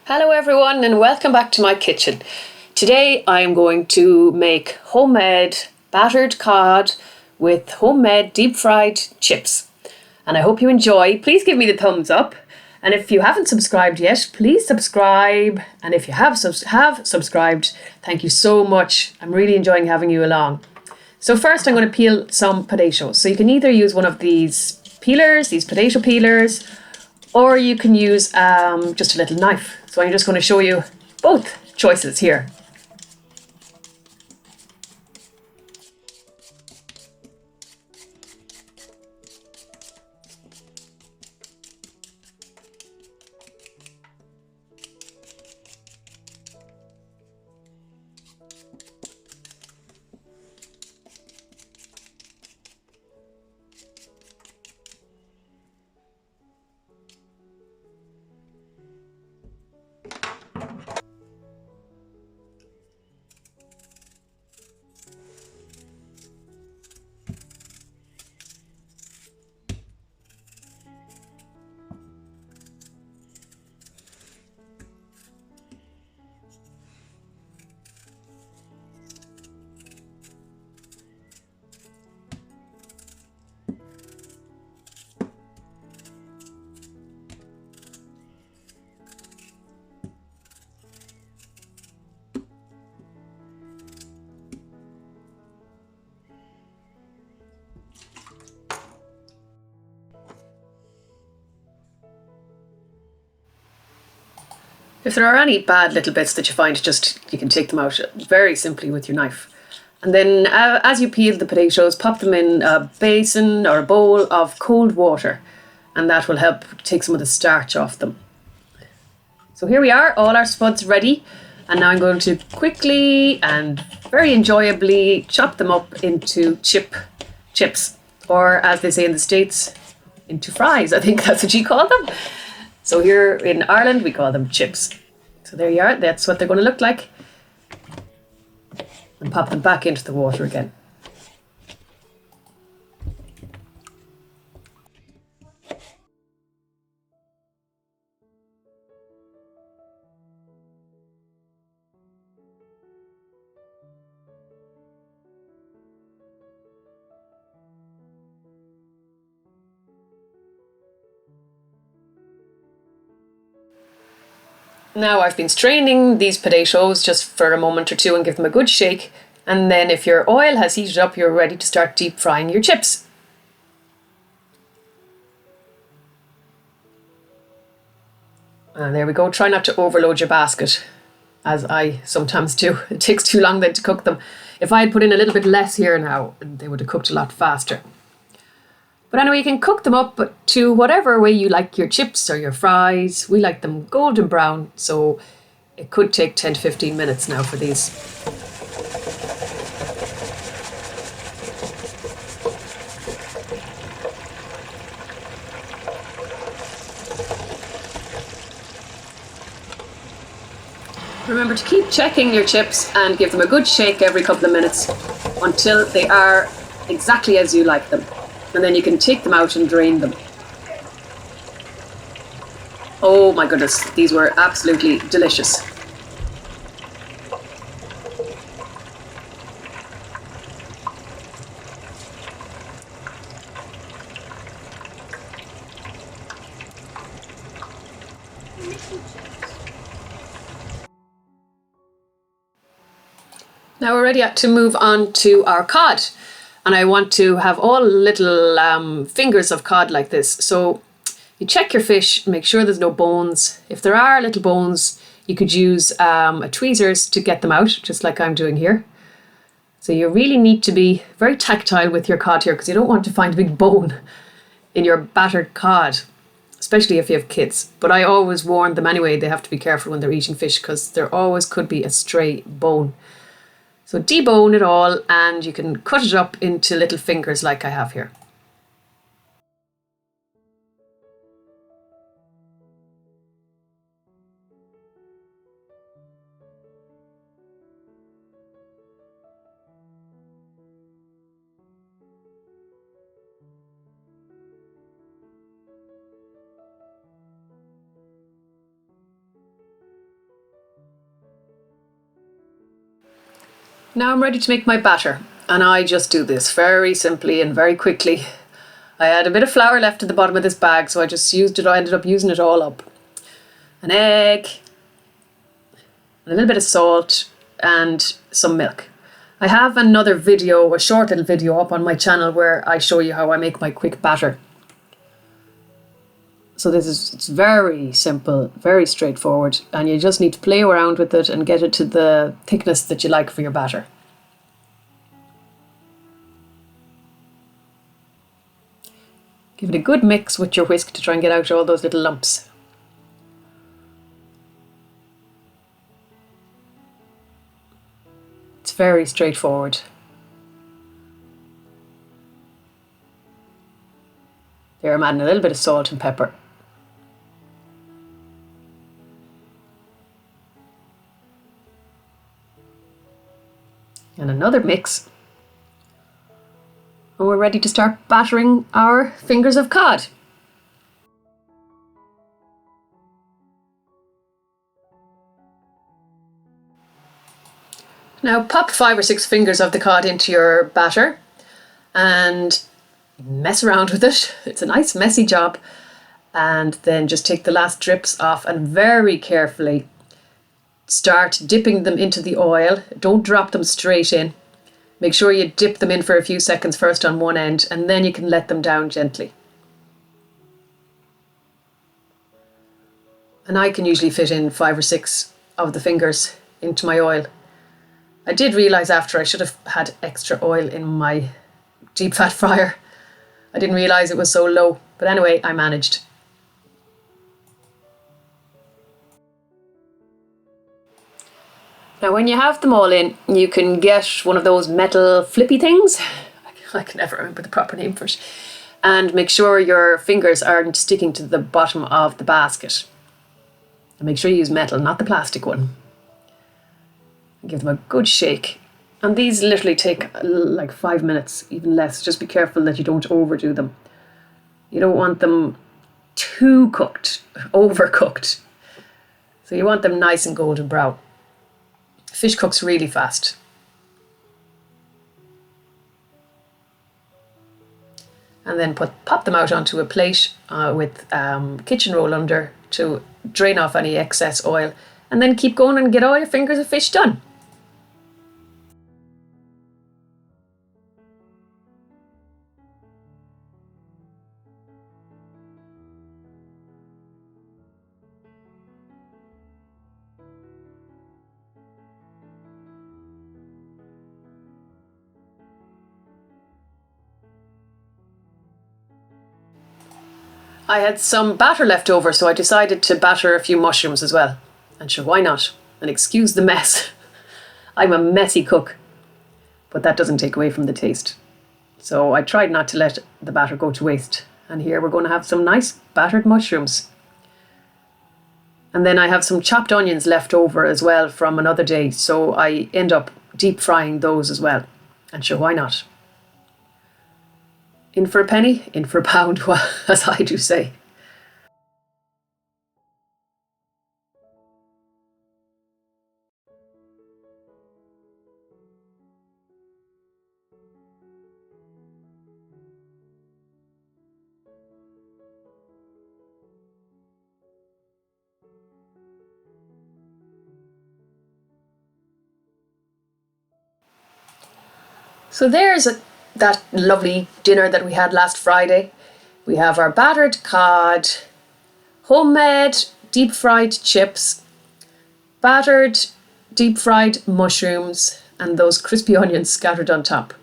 Hello everyone and welcome back to my kitchen. Today I'm going to make homemade battered cod with homemade deep fried chips. And I hope you enjoy. Please give me the thumbs up. And if you haven't subscribed yet, please subscribe. And if you have subscribed, thank you so much. I'm really enjoying having you along. So first I'm going to peel some potatoes. So you can either use one of these peelers, these potato peelers, or you can use just a little knife. So I'm just going to show you both choices here. If there are any bad little bits that you find, you can take them out very simply with your knife. And then as you peel the potatoes, pop them in a basin or a bowl of cold water, and that will help take some of the starch off them. So here we are, all our spuds ready. And now I'm going to quickly and very enjoyably chop them up into chips, or as they say in the States, into fries. I think that's what you call them. So here in Ireland, we call them chips. So there you are, that's what they're going to look like. And pop them back into the water again. Now I've been straining these potatoes just for a moment or two and give them a good shake. And then if your oil has heated up, you're ready to start deep frying your chips. And there we go. Try not to overload your basket, as I sometimes do. It takes too long then to cook them. If I had put in a little bit less here now, they would have cooked a lot faster. But anyway, you can cook them up to whatever way you like your chips or your fries. We like them golden brown, so it could take 10 to 15 minutes now for these. Remember to keep checking your chips and give them a good shake every couple of minutes until they are exactly as you like them. And then you can take them out and drain them. Oh my goodness, these were absolutely delicious. Now we're ready to move on to our cod. And I want to have all little fingers of cod like this. So you check your fish, make sure there's no bones. If there are little bones, you could use a tweezers to get them out, just like I'm doing here. So you really need to be very tactile with your cod here because you don't want to find a big bone in your battered cod, especially if you have kids. But I always warn them anyway, they have to be careful when they're eating fish because there always could be a stray bone. So debone it all and you can cut it up into little fingers like I have here. Now I'm ready to make my batter, and I just do this very simply and very quickly. I had a bit of flour left at the bottom of this bag, so I just used it. I ended up using it all up. An egg, a little bit of salt, and some milk. I have another video, a short little video up on my channel where I show you how I make my quick batter. So it's very simple, very straightforward, and you just need to play around with it and get it to the thickness that you like for your batter. Give it a good mix with your whisk to try and get out all those little lumps. It's very straightforward. There, I'm adding a little bit of salt and pepper. And another mix. And we're ready to start battering our fingers of cod. Now pop 5 or 6 fingers of the cod into your batter and mess around with it. It's a nice messy job. And then just take the last drips off and very carefully start dipping them into the oil. Don't drop them straight in. Make sure you dip them in for a few seconds first on one end, and then you can let them down gently. And I can usually fit in 5 or 6 of the fingers into my oil. I did realise after I should have had extra oil in my deep fat fryer. I didn't realise it was so low, but anyway, I managed. Now when you have them all in, you can get one of those metal flippy things. I can never remember the proper name for it. And make sure your fingers aren't sticking to the bottom of the basket. And make sure you use metal, not the plastic one. And give them a good shake. And these literally take like 5 minutes, even less. Just be careful that you don't overdo them. You don't want them too cooked, overcooked. So you want them nice and golden brown. Fish cooks really fast. And then pop them out onto a plate with kitchen roll under to drain off any excess oil. And then keep going and get all your fingers of fish done. I had some batter left over, so I decided to batter a few mushrooms as well. And sure, why not? And excuse the mess. I'm a messy cook, but that doesn't take away from the taste. So I tried not to let the batter go to waste. And here we're going to have some nice battered mushrooms. And then I have some chopped onions left over as well from another day, so I end up deep frying those as well. And sure, why not? In for a penny, in for a pound, as I do say. So there's that lovely dinner that we had last Friday. We have our battered cod, homemade deep fried chips, battered deep fried mushrooms, and those crispy onions scattered on top.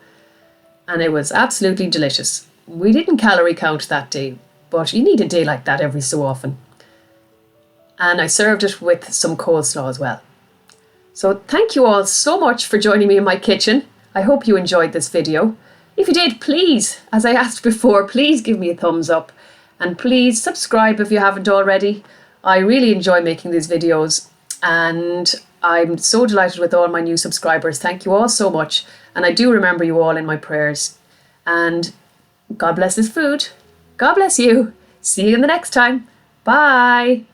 And it was absolutely delicious. We didn't calorie count that day, but you need a day like that every so often. And I served it with some coleslaw as well. So thank you all so much for joining me in my kitchen. I hope you enjoyed this video. If you did, please, as I asked before, please give me a thumbs up and please subscribe if you haven't already. I really enjoy making these videos and I'm so delighted with all my new subscribers. Thank you all so much. And I do remember you all in my prayers. And God bless this food. God bless you. See you in the next time. Bye.